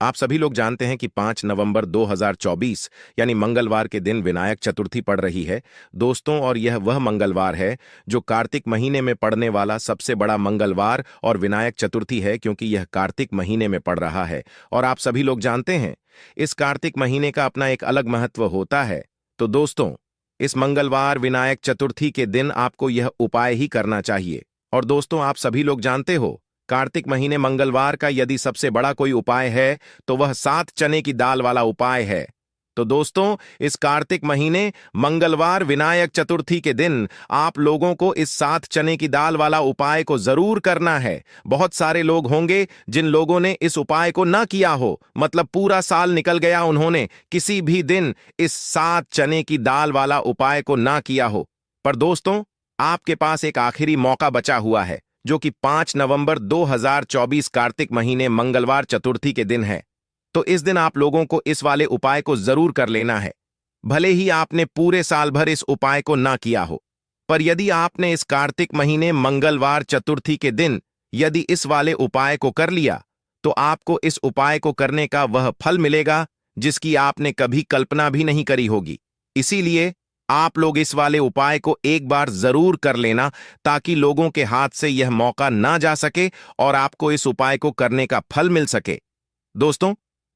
आप सभी लोग जानते हैं कि 5 नवंबर 2024 यानी मंगलवार के दिन विनायक चतुर्थी पड़ रही है दोस्तों। और यह वह मंगलवार है जो कार्तिक महीने में पड़ने वाला सबसे बड़ा मंगलवार और विनायक चतुर्थी है, क्योंकि यह कार्तिक महीने में पड़ रहा है। और आप सभी लोग जानते हैं इस कार्तिक महीने का अपना एक अलग महत्व होता है। तो दोस्तों, इस मंगलवार विनायक चतुर्थी के दिन आपको यह उपाय ही करना चाहिए। और दोस्तों, आप सभी लोग जानते हो कार्तिक महीने मंगलवार का यदि सबसे बड़ा कोई उपाय है तो वह 7 चने की दाल वाला उपाय है। तो दोस्तों, इस कार्तिक महीने मंगलवार विनायक चतुर्थी के दिन आप लोगों को इस 7 चने की दाल वाला उपाय को जरूर करना है। बहुत सारे लोग होंगे जिन लोगों ने इस उपाय को ना किया हो, मतलब पूरा साल निकल गया, उन्होंने किसी भी दिन इस 7 चने की दाल वाला उपाय को ना किया हो। पर दोस्तों, आपके पास एक आखिरी मौका बचा हुआ है, जो कि 5 नवंबर 2024 कार्तिक महीने मंगलवार चतुर्थी के दिन है। तो इस दिन आप लोगों को इस वाले उपाय को जरूर कर लेना है, भले ही आपने पूरे साल भर इस उपाय को ना किया हो। पर यदि आपने इस कार्तिक महीने मंगलवार चतुर्थी के दिन यदि इस वाले उपाय को कर लिया, तो आपको इस उपाय को करने का वह फल मिलेगा जिसकी आपने कभी कल्पना भी नहीं करी होगी। इसीलिए आप लोग इस वाले उपाय को एक बार जरूर कर लेना, ताकि लोगों के हाथ से यह मौका ना जा सके और आपको इस उपाय को करने का फल मिल सके। दोस्तों,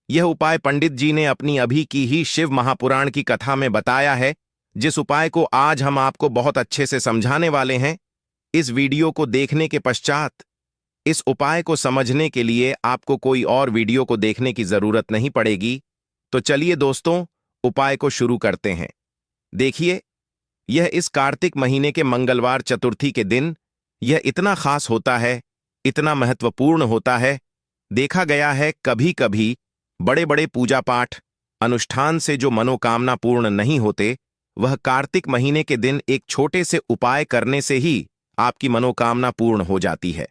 यह उपाय पंडित जी ने अपनी अभी की ही शिव महापुराण की कथा में बताया है, जिस उपाय को आज हम आपको बहुत अच्छे से समझाने वाले हैं। इस वीडियो को देखने के पश्चात इस उपाय को समझने के लिए आपको कोई और वीडियो को देखने की जरूरत नहीं पड़ेगी। तो चलिए दोस्तों, उपाय को शुरू करते हैं। देखिए, यह इस कार्तिक महीने के मंगलवार चतुर्थी के दिन यह इतना खास होता है, इतना महत्वपूर्ण होता है। देखा गया है कभी कभी बड़े बड़े पूजा पाठ अनुष्ठान से जो मनोकामना पूर्ण नहीं होते, वह कार्तिक महीने के दिन एक छोटे से उपाय करने से ही आपकी मनोकामना पूर्ण हो जाती है।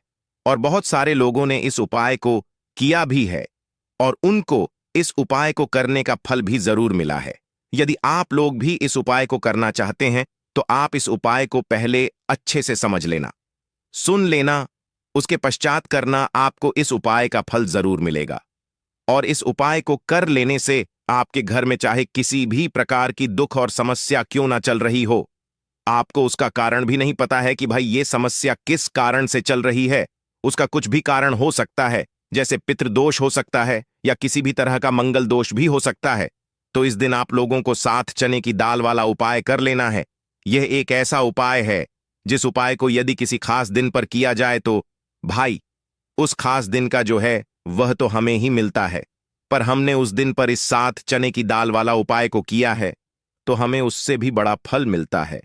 और बहुत सारे लोगों ने इस उपाय को किया भी है और उनको इस उपाय को करने का फल भी जरूर मिला है। यदि आप लोग भी इस उपाय को करना चाहते हैं तो आप इस उपाय को पहले अच्छे से समझ लेना, सुन लेना, उसके पश्चात करना। आपको इस उपाय का फल जरूर मिलेगा। और इस उपाय को कर लेने से आपके घर में चाहे किसी भी प्रकार की दुख और समस्या क्यों ना चल रही हो, आपको उसका कारण भी नहीं पता है कि भाई ये समस्या किस कारण से चल रही है, उसका कुछ भी कारण हो सकता है, जैसे पितृदोष हो सकता है या किसी भी तरह का मंगल दोष भी हो सकता है। तो इस दिन आप लोगों को 7 चने की दाल वाला उपाय कर लेना है। यह एक ऐसा उपाय है जिस उपाय को यदि किसी खास दिन पर किया जाए तो भाई उस खास दिन का जो है वह तो हमें ही मिलता है। पर हमने उस दिन पर इस 7 चने की दाल वाला उपाय को किया है तो हमें उससे भी बड़ा फल मिलता है,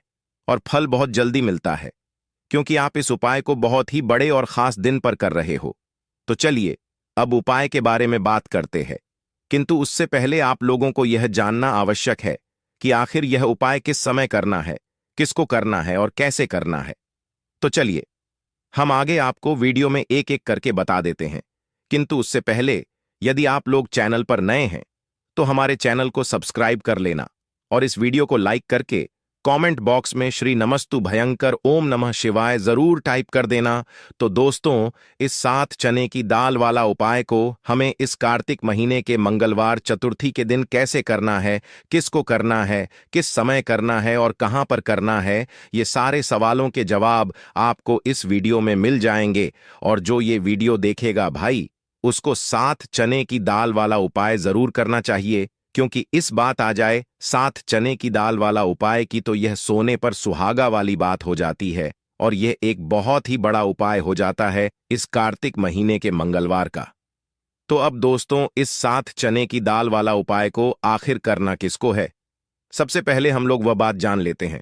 और फल बहुत जल्दी मिलता है, क्योंकि आप इस उपाय को बहुत ही बड़े और खास दिन पर कर रहे हो। तो चलिए अब उपाय के बारे में बात करते हैं, किंतु उससे पहले आप लोगों को यह जानना आवश्यक है कि आखिर यह उपाय किस समय करना है, किसको करना है और कैसे करना है। तो चलिए हम आगे आपको वीडियो में एक एक करके बता देते हैं। किंतु उससे पहले यदि आप लोग चैनल पर नए हैं तो हमारे चैनल को सब्सक्राइब कर लेना और इस वीडियो को लाइक करके कमेंट बॉक्स में श्री नमस्तु भयंकर ओम नमः शिवाय जरूर टाइप कर देना। तो दोस्तों, इस 7 चने की दाल वाला उपाय को हमें इस कार्तिक महीने के मंगलवार चतुर्थी के दिन कैसे करना है, किसको करना है, किस समय करना है और कहां पर करना है, ये सारे सवालों के जवाब आपको इस वीडियो में मिल जाएंगे। और जो ये वीडियो देखेगा भाई, उसको 7 चने की दाल वाला उपाय जरूर करना चाहिए, क्योंकि इस बात आ जाए 7 चने की दाल वाला उपाय की तो यह सोने पर सुहागा वाली बात हो जाती है, और यह एक बहुत ही बड़ा उपाय हो जाता है इस कार्तिक महीने के मंगलवार का। तो अब दोस्तों, इस 7 चने की दाल वाला उपाय को आखिर करना किसको है, सबसे पहले हम लोग वह बात जान लेते हैं।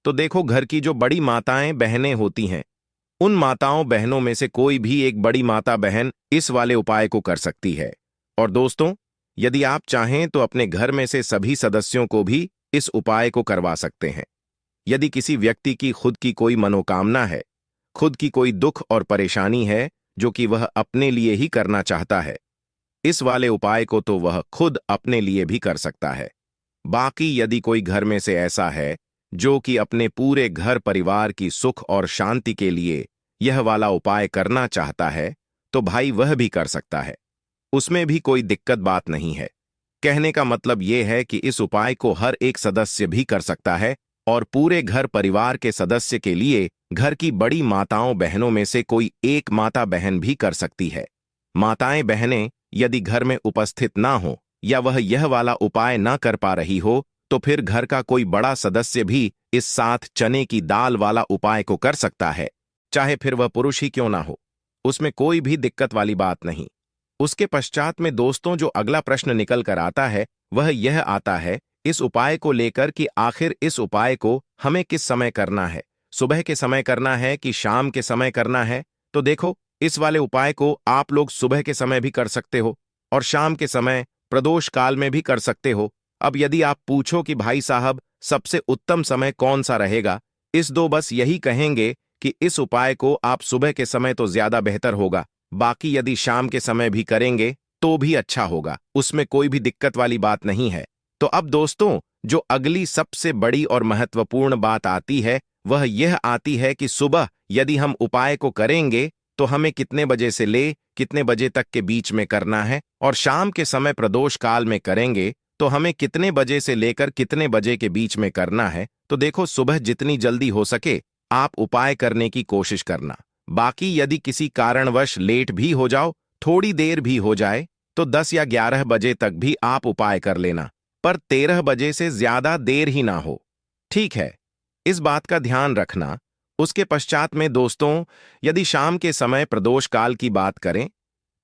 तो देखो, घर की जो बड़ी माताएं बहनें होती हैं, उन माताओं बहनों में से कोई भी एक बड़ी माता बहन इस वाले उपाय को कर सकती है। और दोस्तों, यदि आप चाहें तो अपने घर में से सभी सदस्यों को भी इस उपाय को करवा सकते हैं। यदि किसी व्यक्ति की खुद की कोई मनोकामना है, खुद की कोई दुख और परेशानी है जो कि वह अपने लिए ही करना चाहता है, इस वाले उपाय को तो वह खुद अपने लिए भी कर सकता है। बाकी यदि कोई घर में से ऐसा है जो कि अपने पूरे घर परिवार की सुख और शांति के लिए यह वाला उपाय करना चाहता है, तो भाई वह भी कर सकता है। उसमें भी कोई दिक्कत बात नहीं है। कहने का मतलब ये है कि इस उपाय को हर एक सदस्य भी कर सकता है और पूरे घर परिवार के सदस्य के लिए घर की बड़ी माताओं बहनों में से कोई एक माता बहन भी कर सकती है। माताएं बहनें यदि घर में उपस्थित ना हो या वह यह वाला उपाय ना कर पा रही हो तो फिर घर का कोई बड़ा सदस्य भी इस साथ चने की दाल वाला उपाय को कर सकता है, चाहे फिर वह पुरुष ही क्यों ना हो। उसमें कोई भी दिक्कत वाली बात नहीं। उसके पश्चात में दोस्तों जो अगला प्रश्न निकल कर आता है वह यह आता है इस उपाय को लेकर कि आखिर इस उपाय को हमें किस समय करना है, सुबह के समय करना है कि शाम के समय करना है। तो देखो, इस वाले उपाय को आप लोग सुबह के समय भी कर सकते हो और शाम के समय प्रदोष काल में भी कर सकते हो। अब यदि आप पूछो कि भाई साहब सबसे उत्तम समय कौन सा रहेगा, इस दो बस यही कहेंगे कि इस उपाय को आप सुबह के समय तो ज्यादा बेहतर होगा, बाकी यदि शाम के समय भी करेंगे तो भी अच्छा होगा, उसमें कोई भी दिक्कत वाली बात नहीं है। तो अब दोस्तों जो अगली सबसे बड़ी और महत्वपूर्ण बात आती है वह यह आती है कि सुबह यदि हम उपाय को करेंगे तो हमें कितने बजे से ले कितने बजे तक के बीच में करना है, और शाम के समय प्रदोष काल में करेंगे तो हमें कितने बजे से लेकर कितने बजे के बीच में करना है। तो देखो, सुबह जितनी जल्दी हो सके आप उपाय करने की कोशिश करना। बाकी यदि किसी कारणवश लेट भी हो जाओ, थोड़ी देर भी हो जाए, तो 10 या 11 बजे तक भी आप उपाय कर लेना, पर 13 बजे से ज्यादा देर ही ना हो। ठीक है, इस बात का ध्यान रखना। उसके पश्चात में दोस्तों यदि शाम के समय प्रदोष काल की बात करें,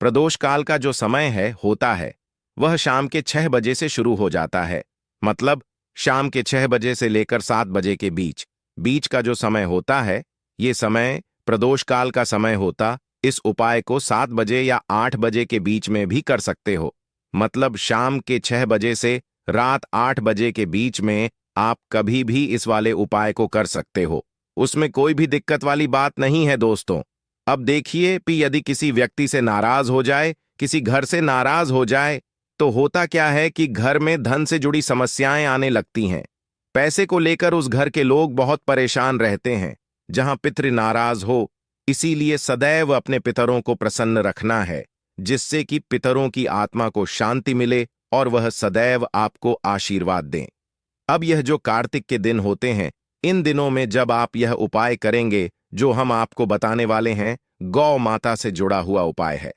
प्रदोष काल का जो समय है होता है वह शाम के 6 बजे से शुरू हो जाता है। मतलब शाम के 6 बजे से लेकर 7 बजे के बीच बीच का जो समय होता है, ये समय प्रदोष काल का समय होता। इस उपाय को 7 बजे या 8 बजे के बीच में भी कर सकते हो। मतलब शाम के 6 बजे से रात 8 बजे के बीच में आप कभी भी इस वाले उपाय को कर सकते हो, उसमें कोई भी दिक्कत वाली बात नहीं है दोस्तों। अब देखिए कि यदि किसी व्यक्ति से नाराज हो जाए, किसी घर से नाराज हो जाए, तो होता क्या है कि घर में धन से जुड़ी समस्याएं आने लगती हैं। पैसे को लेकर उस घर के लोग बहुत परेशान रहते हैं जहां पितृ नाराज हो। इसीलिए सदैव अपने पितरों को प्रसन्न रखना है, जिससे कि पितरों की आत्मा को शांति मिले और वह सदैव आपको आशीर्वाद दें। अब यह जो कार्तिक के दिन होते हैं, इन दिनों में जब आप यह उपाय करेंगे जो हम आपको बताने वाले हैं, गौ माता से जुड़ा हुआ उपाय है।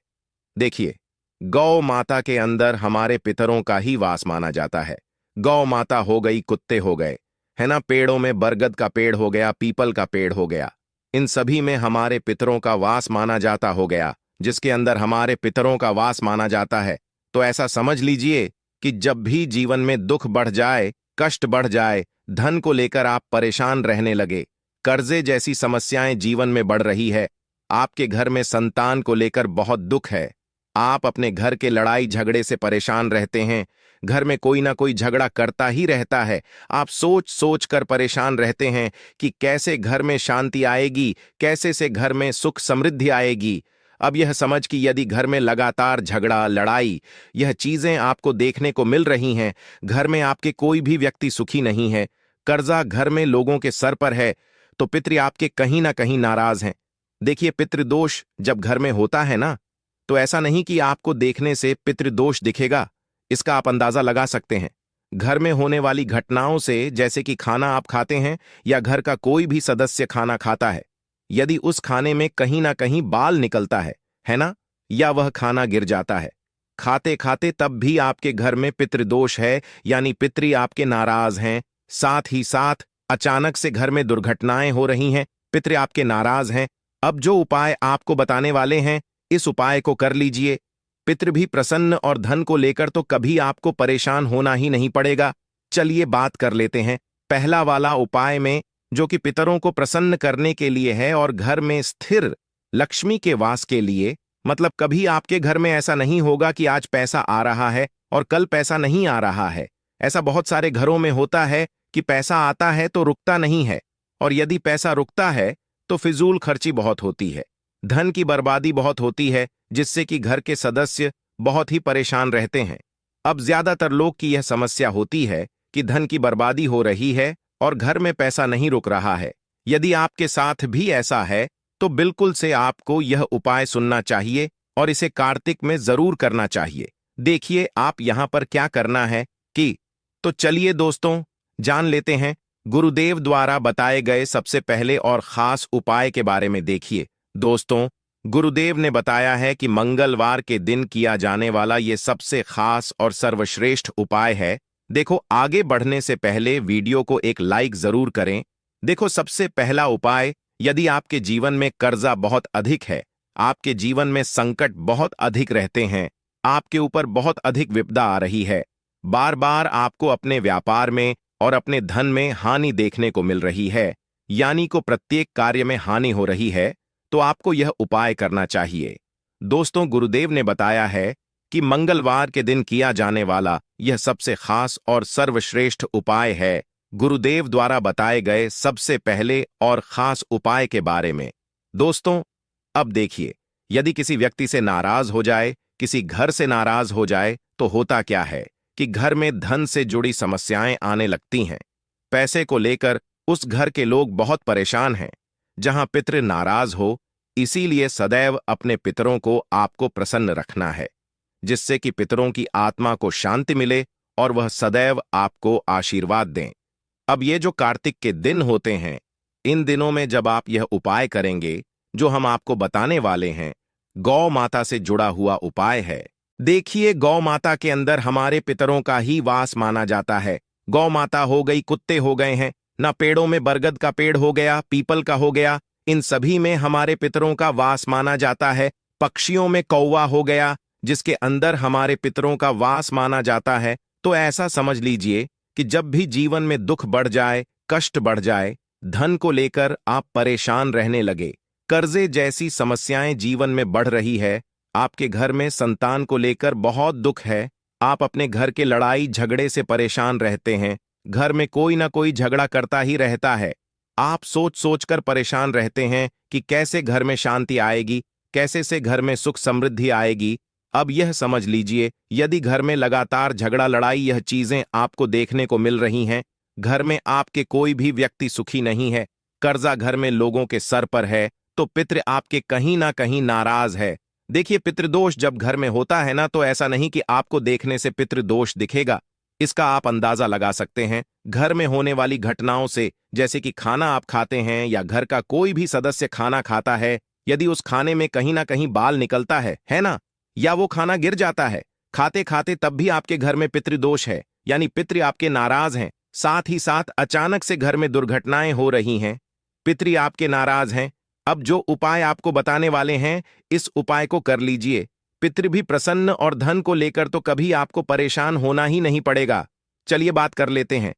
देखिए, गौ माता के अंदर हमारे पितरों का ही वास माना जाता है। गौ माता हो गई, कुत्ते हो गए, है ना, पेड़ों में बरगद का पेड़ हो गया, पीपल का पेड़ हो गया, इन सभी में हमारे पितरों का वास माना जाता हो गया। जिसके अंदर हमारे पितरों का वास माना जाता है, तो ऐसा समझ लीजिए कि जब भी जीवन में दुख बढ़ जाए, कष्ट बढ़ जाए, धन को लेकर आप परेशान रहने लगे, कर्जे जैसी समस्याएं जीवन में बढ़ रही है, आपके घर में संतान को लेकर बहुत दुख है, आप अपने घर के लड़ाई झगड़े से परेशान रहते हैं, घर में कोई ना कोई झगड़ा करता ही रहता है, आप सोच सोच कर परेशान रहते हैं कि कैसे घर में शांति आएगी, कैसे से घर में सुख समृद्धि आएगी। अब यह समझ कि यदि घर में लगातार झगड़ा लड़ाई यह चीजें आपको देखने को मिल रही हैं, घर में आपके कोई भी व्यक्ति सुखी नहीं है, कर्जा घर में लोगों के सर पर है, तो पितृ आपके कहीं ना कहीं नाराज हैं। देखिए, पितृदोष जब घर में होता है ना, तो ऐसा नहीं कि आपको देखने से पितृदोष दिखेगा, इसका आप अंदाजा लगा सकते हैं घर में होने वाली घटनाओं से। जैसे कि खाना आप खाते हैं या घर का कोई भी सदस्य खाना खाता है, यदि उस खाने में कहीं ना कहीं बाल निकलता है ना, या वह खाना गिर जाता है खाते खाते, तब भी आपके घर में पितृदोष है, यानी पितृ आपके नाराज हैं। साथ ही साथ अचानक से घर में दुर्घटनाएं हो रही हैं, पितृ आपके नाराज हैं। अब जो उपाय आपको बताने वाले हैं, इस उपाय को कर लीजिए, पितृ भी प्रसन्न और धन को लेकर तो कभी आपको परेशान होना ही नहीं पड़ेगा। चलिए बात कर लेते हैं पहला वाला उपाय में, जो कि पितरों को प्रसन्न करने के लिए है और घर में स्थिर लक्ष्मी के वास के लिए। मतलब कभी आपके घर में ऐसा नहीं होगा कि आज पैसा आ रहा है और कल पैसा नहीं आ रहा है। ऐसा बहुत सारे घरों में होता है कि पैसा आता है तो रुकता नहीं है, और यदि पैसा रुकता है तो फिजूल खर्ची बहुत होती है, धन की बर्बादी बहुत होती है, जिससे कि घर के सदस्य बहुत ही परेशान रहते हैं। अब ज्यादातर लोग की यह समस्या होती है कि धन की बर्बादी हो रही है और घर में पैसा नहीं रुक रहा है। यदि आपके साथ भी ऐसा है तो बिल्कुल से आपको यह उपाय सुनना चाहिए। और इसे कार्तिक में जरूर करना चाहिए। देखिए आप यहां पर क्या करना है कि तो चलिए दोस्तों जान लेते हैं गुरुदेव द्वारा बताए गए सबसे पहले और खास उपाय के बारे में। देखिए दोस्तों, गुरुदेव ने बताया है कि मंगलवार के दिन किया जाने वाला यह सबसे खास और सर्वश्रेष्ठ उपाय है। देखो आगे बढ़ने से पहले वीडियो को एक लाइक जरूर करें। देखो सबसे पहला उपाय, यदि आपके जीवन में कर्जा बहुत अधिक है, आपके जीवन में संकट बहुत अधिक रहते हैं, आपके ऊपर बहुत अधिक विपदा आ रही है, बार बार आपको अपने व्यापार में और अपने धन में हानि देखने को मिल रही है, यानी को प्रत्येक कार्य में हानि हो रही है, तो आपको यह उपाय करना चाहिए। दोस्तों गुरुदेव ने बताया है कि मंगलवार के दिन किया जाने वाला यह सबसे खास और सर्वश्रेष्ठ उपाय है। गुरुदेव द्वारा बताए गए सबसे पहले और खास उपाय के बारे में। दोस्तों अब देखिए, यदि किसी व्यक्ति से नाराज हो जाए, किसी घर से नाराज हो जाए, तो होता क्या है कि घर में धन से जुड़ी समस्याएं आने लगती हैं। पैसे को लेकर उस घर के लोग बहुत परेशान हैं। जहां पितृ नाराज हो, इसीलिए सदैव अपने पितरों को आपको प्रसन्न रखना है, जिससे कि पितरों की आत्मा को शांति मिले और वह सदैव आपको आशीर्वाद दें। अब ये जो कार्तिक के दिन होते हैं, इन दिनों में जब आप यह उपाय करेंगे जो हम आपको बताने वाले हैं, गौ माता से जुड़ा हुआ उपाय है। देखिए गौ माता के अंदर हमारे पितरों का ही वास माना जाता है। गौ माता हो गई, कुत्ते हो गए हैं ना, पेड़ों में बरगद का पेड़ हो गया, पीपल का हो गया, इन सभी में हमारे पितरों का वास माना जाता है। पक्षियों में कौवा हो गया, जिसके अंदर हमारे पितरों का वास माना जाता है। तो ऐसा समझ लीजिए कि जब भी जीवन में दुख बढ़ जाए, कष्ट बढ़ जाए, धन को लेकर आप परेशान रहने लगे, कर्जे जैसी समस्याएं जीवन में बढ़ रही है, आपके घर में संतान को लेकर बहुत दुख है, आप अपने घर के लड़ाई झगड़े से परेशान रहते हैं, घर में कोई ना कोई झगड़ा करता ही रहता है, आप सोच सोच कर परेशान रहते हैं कि कैसे घर में शांति आएगी, कैसे से घर में सुख समृद्धि आएगी। अब यह समझ लीजिए, यदि घर में लगातार झगड़ा लड़ाई यह चीजें आपको देखने को मिल रही हैं, घर में आपके कोई भी व्यक्ति सुखी नहीं है, कर्जा घर में लोगों के सर पर है, तो पितृ आपके कहीं ना कहीं नाराज है। देखिए पितृदोष जब घर में होता है ना, तो ऐसा नहीं कि आपको देखने से पितृदोष दिखेगा, इसका आप अंदाजा लगा सकते हैं घर में होने वाली घटनाओं से। जैसे कि खाना आप खाते हैं या घर का कोई भी सदस्य खाना खाता है, यदि उस खाने में कहीं ना कहीं बाल निकलता है ना, या वो खाना गिर जाता है खाते खाते, तब भी आपके घर में पितृदोष है, यानी पितृ आपके नाराज हैं। साथ ही साथ अचानक से घर में दुर्घटनाएं हो रही हैं, पितृ आपके नाराज हैं। अब जो उपाय आपको बताने वाले हैं, इस उपाय को कर लीजिए, पितृ भी प्रसन्न और धन को लेकर तो कभी आपको परेशान होना ही नहीं पड़ेगा। चलिए बात कर लेते हैं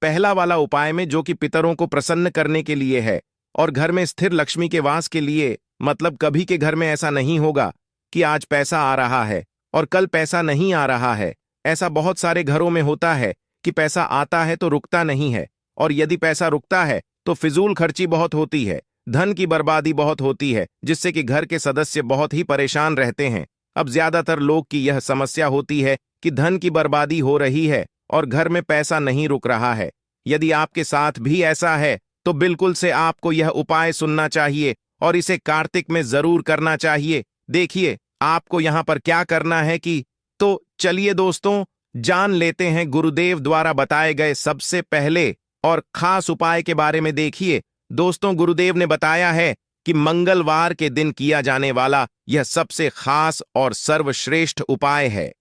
पहला वाला उपाय में, जो कि पितरों को प्रसन्न करने के लिए है और घर में स्थिर लक्ष्मी के वास के लिए। मतलब कभी के घर में ऐसा नहीं होगा कि आज पैसा आ रहा है और कल पैसा नहीं आ रहा है। ऐसा बहुत सारे घरों में होता है कि पैसा आता है तो रुकता नहीं है, और यदि पैसा रुकता है तो फिजूल खर्ची बहुत होती है, धन की बर्बादी बहुत होती है, जिससे कि घर के सदस्य बहुत ही परेशान रहते हैं। अब ज्यादातर लोग की यह समस्या होती है कि धन की बर्बादी हो रही है और घर में पैसा नहीं रुक रहा है। यदि आपके साथ भी ऐसा है तो बिल्कुल से आपको यह उपाय सुनना चाहिए और इसे कार्तिक में जरूर करना चाहिए। देखिए आपको यहां पर क्या करना है कि तो चलिए दोस्तों जान लेते हैं गुरुदेव द्वारा बताए गए सबसे पहले और खास उपाय के बारे में। देखिए दोस्तों, गुरुदेव ने बताया है कि मंगलवार के दिन किया जाने वाला यह सबसे खास और सर्वश्रेष्ठ उपाय है।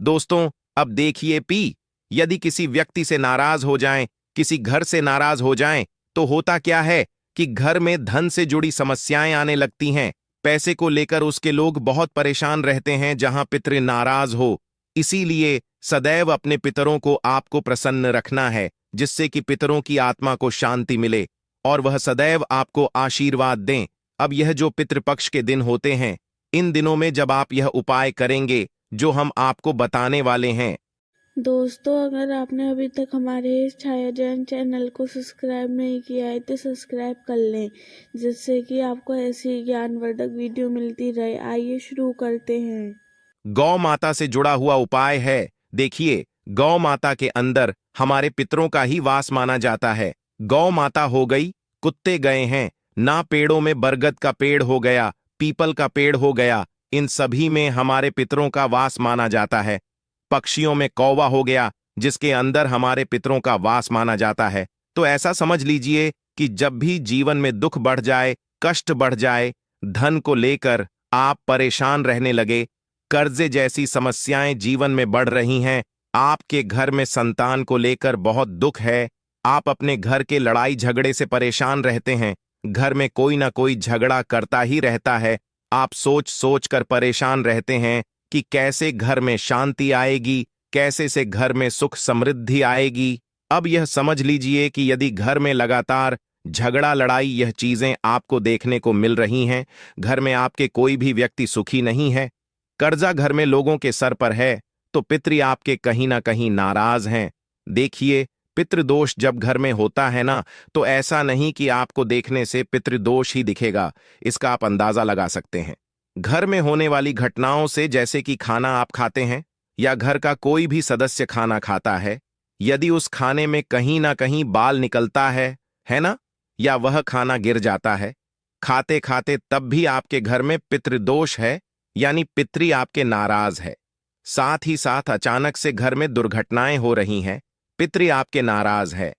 दोस्तों अब देखिए यदि किसी व्यक्ति से नाराज हो जाएं, किसी घर से नाराज हो जाएं, तो होता क्या है कि घर में धन से जुड़ी समस्याएं आने लगती हैं, पैसे को लेकर उसके लोग बहुत परेशान रहते हैं जहां पितृ नाराज हो। इसीलिए सदैव अपने पितरों को आपको प्रसन्न रखना है, जिससे कि पितरों की आत्मा को शांति मिले और वह सदैव आपको आशीर्वाद दें। अब यह जो पितृपक्ष के दिन होते हैं, इन दिनों में जब आप यह उपाय करेंगे जो हम आपको बताने वाले हैं। दोस्तों अगर आपने अभी तक हमारे इस छाया जैन चैनल को सब्सक्राइब नहीं किया है तो सब्सक्राइब कर लें, जिससे कि आपको ऐसी ज्ञानवर्धक वीडियो मिलती रहे। आइए शुरू करते हैं। गौ माता से जुड़ा हुआ उपाय है। देखिए गौ माता के अंदर हमारे पितरों का ही वास माना जाता है। गौ माता हो गई, कुत्ते गए हैं ना, पेड़ों में बरगद का पेड़ हो गया, पीपल का पेड़ हो गया, इन सभी में हमारे पितरों का वास माना जाता है। पक्षियों में कौवा हो गया, जिसके अंदर हमारे पितरों का वास माना जाता है। तो ऐसा समझ लीजिए कि जब भी जीवन में दुख बढ़ जाए, कष्ट बढ़ जाए, धन को लेकर आप परेशान रहने लगे, कर्जे जैसी समस्याएं जीवन में बढ़ रही हैं, आपके घर में संतान को लेकर बहुत दुख है, आप अपने घर के लड़ाई झगड़े से परेशान रहते हैं, घर में कोई ना कोई झगड़ा करता ही रहता है, आप सोच सोच कर परेशान रहते हैं कि कैसे घर में शांति आएगी, कैसे से घर में सुख समृद्धि आएगी। अब यह समझ लीजिए कि यदि घर में लगातार झगड़ा लड़ाई यह चीजें आपको देखने को मिल रही हैं, घर में आपके कोई भी व्यक्ति सुखी नहीं है, कर्जा घर में लोगों के सर पर है, तो पितृ आपके कहीं ना कहीं नाराज हैं। देखिए, पितृदोष जब घर में होता है ना, तो ऐसा नहीं कि आपको देखने से पितृदोष ही दिखेगा, इसका आप अंदाजा लगा सकते हैं। घर में होने वाली घटनाओं से, जैसे कि खाना आप खाते हैं या घर का कोई भी सदस्य खाना खाता है, यदि उस खाने में कहीं ना कहीं बाल निकलता है ना, या वह खाना गिर जाता है खाते खाते, तब भी आपके घर में पितृदोष है, यानी पितृ आपके नाराज है। साथ ही साथ अचानक से घर में दुर्घटनाएं हो रही हैं, पितृ आपके नाराज है।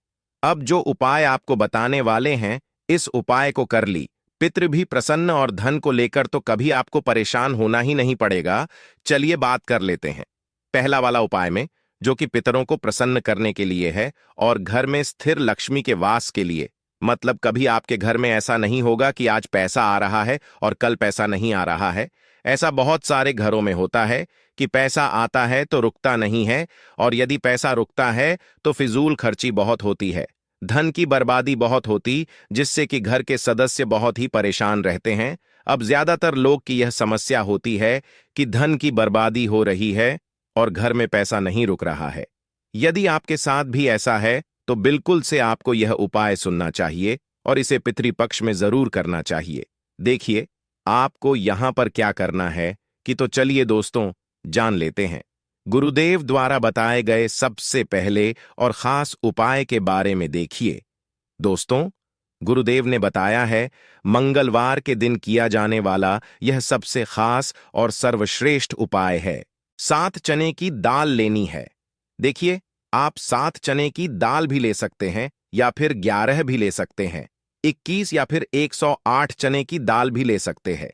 अब जो उपाय आपको बताने वाले हैं, इस उपाय को कर ली, पितृ भी प्रसन्न और धन को लेकर तो कभी आपको परेशान होना ही नहीं पड़ेगा। चलिए बात कर लेते हैं पहला वाला उपाय में, जो कि पितरों को प्रसन्न करने के लिए है और घर में स्थिर लक्ष्मी के वास के लिए। मतलब कभी आपके घर में ऐसा नहीं होगा कि आज पैसा आ रहा है और कल पैसा नहीं आ रहा है। ऐसा बहुत सारे घरों में होता है कि पैसा आता है तो रुकता नहीं है, और यदि पैसा रुकता है तो फिजूल खर्ची बहुत होती है, धन की बर्बादी बहुत होती, जिससे कि घर के सदस्य बहुत ही परेशान रहते हैं। अब ज्यादातर लोग की यह समस्या होती है कि धन की बर्बादी हो रही है और घर में पैसा नहीं रुक रहा है। यदि आपके साथ भी ऐसा है तो बिल्कुल से आपको यह उपाय सुनना चाहिए और इसे पितृपक्ष में जरूर करना चाहिए। देखिए, आपको यहां पर क्या करना है कि तो चलिए दोस्तों जान लेते हैं गुरुदेव द्वारा बताए गए सबसे पहले और खास उपाय के बारे में। देखिए दोस्तों, गुरुदेव ने बताया है मंगलवार के दिन किया जाने वाला यह सबसे खास और सर्वश्रेष्ठ उपाय है। 7 चने की दाल लेनी है। देखिए, आप 7 चने की दाल भी ले सकते हैं या फिर 11 भी ले सकते हैं, 21 या फिर 108 चने की दाल भी ले सकते हैं।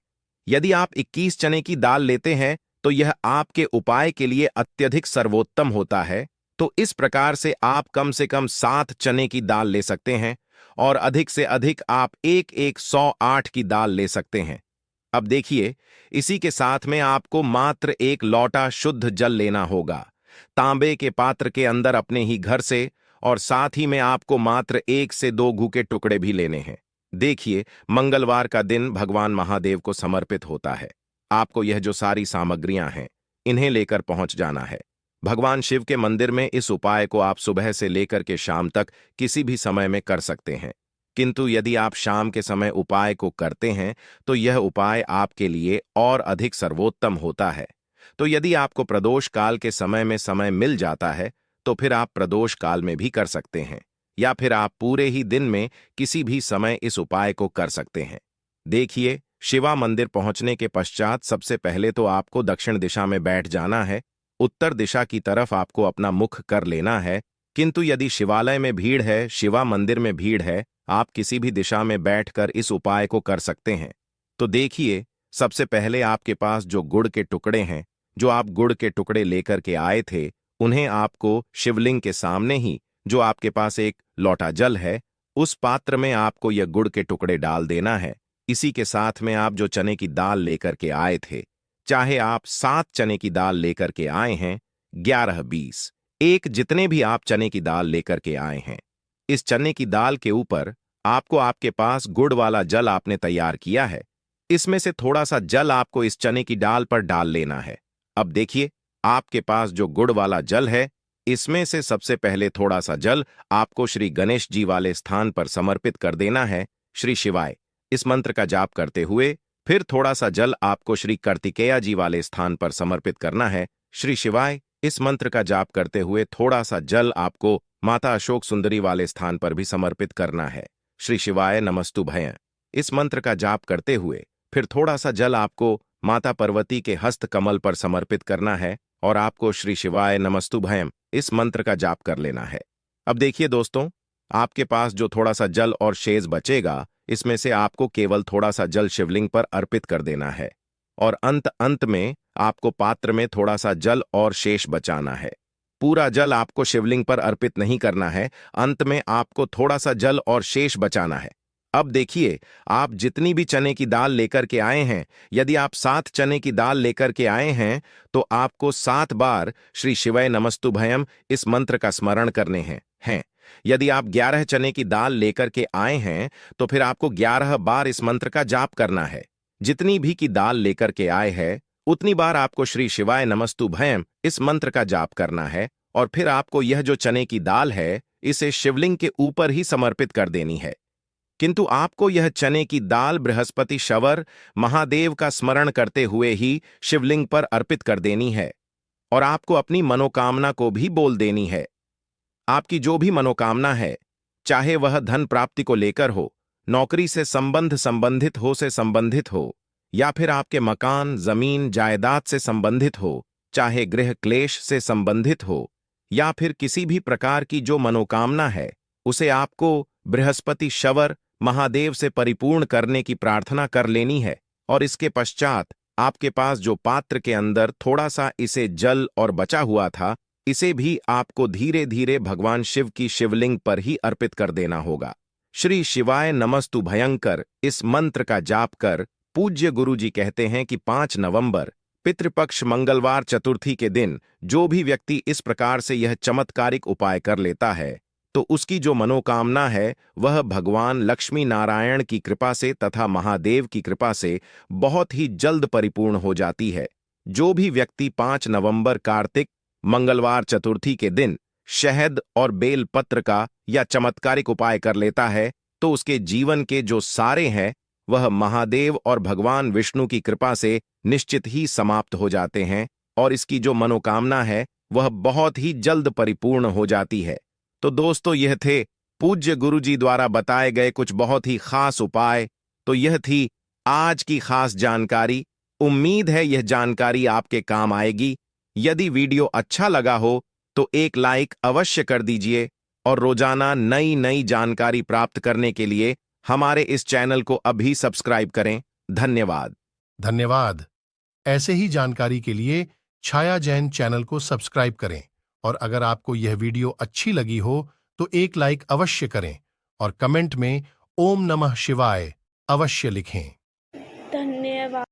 यदि आप 21 चने की दाल लेते हैं तो यह आपके उपाय के लिए अत्यधिक सर्वोत्तम होता है। तो इस प्रकार से आप कम से कम 7 चने की दाल ले सकते हैं और अधिक से अधिक आप 108 की दाल ले सकते हैं। अब देखिए, इसी के साथ में आपको मात्र 1 लौटा शुद्ध जल लेना होगा, तांबे के पात्र के अंदर अपने ही घर से, और साथ ही में आपको मात्र 1 से 2 घू के टुकड़े भी लेने हैं। देखिए, मंगलवार का दिन भगवान महादेव को समर्पित होता है। आपको यह जो सारी सामग्रियां हैं, इन्हें लेकर पहुंच जाना है भगवान शिव के मंदिर में। इस उपाय को आप सुबह से लेकर के शाम तक किसी भी समय में कर सकते हैं, किंतु यदि आप शाम के समय उपाय को करते हैं तो यह उपाय आपके लिए और अधिक सर्वोत्तम होता है। तो यदि आपको प्रदोष काल के समय में समय मिल जाता है तो फिर आप प्रदोष काल में भी कर सकते हैं, या फिर आप पूरे ही दिन में किसी भी समय इस उपाय को कर सकते हैं। देखिए, शिवा मंदिर पहुंचने के पश्चात सबसे पहले तो आपको दक्षिण दिशा में बैठ जाना है। उत्तर दिशा की तरफ आपको अपना मुख कर लेना है, किंतु यदि शिवालय में भीड़ है, शिवा मंदिर में भीड़ है, आप किसी भी दिशा में बैठकर इस उपाय को कर सकते हैं। तो देखिए, सबसे पहले आपके पास जो गुड़ के टुकड़े हैं, जो आप गुड़ के टुकड़े लेकर के आए थे, उन्हें आपको शिवलिंग के सामने ही, जो आपके पास एक लौटा जल है, उस पात्र में आपको यह गुड़ के टुकड़े डाल देना है। इसी के साथ में आप जो चने की दाल लेकर के आए थे, चाहे आप 7 चने की दाल लेकर के आए हैं, 11, 20, 1 जितने भी आप चने की दाल लेकर के आए हैं, इस चने की दाल के ऊपर आपको आपके पास गुड़ वाला जल आपने तैयार किया है, इसमें से थोड़ा सा जल आपको इस चने की दाल पर डाल लेना है। अब देखिए, आपके पास जो गुड़ वाला जल है, इसमें से सबसे पहले थोड़ा सा जल आपको श्री गणेश जी वाले स्थान पर समर्पित कर देना है, श्री शिवाय इस मंत्र का जाप करते हुए। फिर थोड़ा सा जल आपको श्री कार्तिकेया जी वाले स्थान पर समर्पित करना है, श्री शिवाय इस मंत्र का जाप करते हुए। थोड़ा सा जल आपको माता अशोक सुंदरी वाले स्थान पर भी समर्पित करना है, श्री शिवाय नमस्तु भय इस मंत्र का जाप करते हुए। फिर थोड़ा सा जल आपको माता पार्वती के हस्त कमल पर समर्पित करना है और आपको श्री शिवाय नमस्तुभयम इस मंत्र का जाप कर लेना है। अब देखिए दोस्तों, आपके पास जो थोड़ा सा जल और शेष बचेगा, इसमें से आपको केवल थोड़ा सा जल शिवलिंग पर अर्पित कर देना है और अंत में आपको पात्र में थोड़ा सा जल और शेष बचाना है। पूरा जल आपको शिवलिंग पर अर्पित नहीं करना है, अंत में आपको थोड़ा सा जल और शेष बचाना है। अब देखिए, आप जितनी भी चने की दाल लेकर के आए हैं, यदि आप 7 चने की दाल लेकर के आए हैं, तो आपको 7 बार श्री शिवाय नमस्तुभयम इस मंत्र का स्मरण करने हैं। यदि आप 11 चने की दाल लेकर के आए हैं, तो फिर आपको 11 बार इस मंत्र का जाप करना है। जितनी भी की दाल लेकर के आए हैं, उतनी बार आपको श्री शिवाय नमस्तुभयम इस मंत्र का जाप करना है और फिर आपको यह जो चने की दाल है, इसे शिवलिंग के ऊपर ही समर्पित कर देनी है। किंतु आपको यह चने की दाल बृहस्पति शवर महादेव का स्मरण करते हुए ही शिवलिंग पर अर्पित कर देनी है और आपको अपनी मनोकामना को भी बोल देनी है। आपकी जो भी मनोकामना है, चाहे वह धन प्राप्ति को लेकर हो, नौकरी से संबंधित हो, या फिर आपके मकान, जमीन, जायदाद से संबंधित हो, चाहे गृह क्लेश से संबंधित हो, या फिर किसी भी प्रकार की जो मनोकामना है, उसे आपको बृहस्पति शवर महादेव से परिपूर्ण करने की प्रार्थना कर लेनी है। और इसके पश्चात आपके पास जो पात्र के अंदर थोड़ा सा इसे जल और बचा हुआ था, इसे भी आपको धीरे धीरे भगवान शिव की शिवलिंग पर ही अर्पित कर देना होगा। श्री शिवाय नमस्तु भयंकर इस मंत्र का जाप कर पूज्य गुरुजी कहते हैं कि 5 नवंबर पितृपक्ष मंगलवार चतुर्थी के दिन जो भी व्यक्ति इस प्रकार से यह चमत्कारिक उपाय कर लेता है, तो उसकी जो मनोकामना है वह भगवान लक्ष्मी नारायण की कृपा से तथा महादेव की कृपा से बहुत ही जल्द परिपूर्ण हो जाती है। जो भी व्यक्ति 5 नवंबर कार्तिक मंगलवार चतुर्थी के दिन शहद और बेल पत्र का या चमत्कारिक उपाय कर लेता है, तो उसके जीवन के जो सारे हैं वह महादेव और भगवान विष्णु की कृपा से निश्चित ही समाप्त हो जाते हैं और इसकी जो मनोकामना है वह बहुत ही जल्द परिपूर्ण हो जाती है। तो दोस्तों, यह थे पूज्य गुरुजी द्वारा बताए गए कुछ बहुत ही खास उपाय। तो यह थी आज की खास जानकारी। उम्मीद है यह जानकारी आपके काम आएगी। यदि वीडियो अच्छा लगा हो तो एक लाइक अवश्य कर दीजिए और रोजाना नई नई जानकारी प्राप्त करने के लिए हमारे इस चैनल को अभी सब्सक्राइब करें। धन्यवाद। धन्यवाद। ऐसे ही जानकारी के लिए छाया जैन चैनल को सब्सक्राइब करें और अगर आपको यह वीडियो अच्छी लगी हो तो एक लाइक अवश्य करें और कमेंट में ओम नमः शिवाय अवश्य लिखें।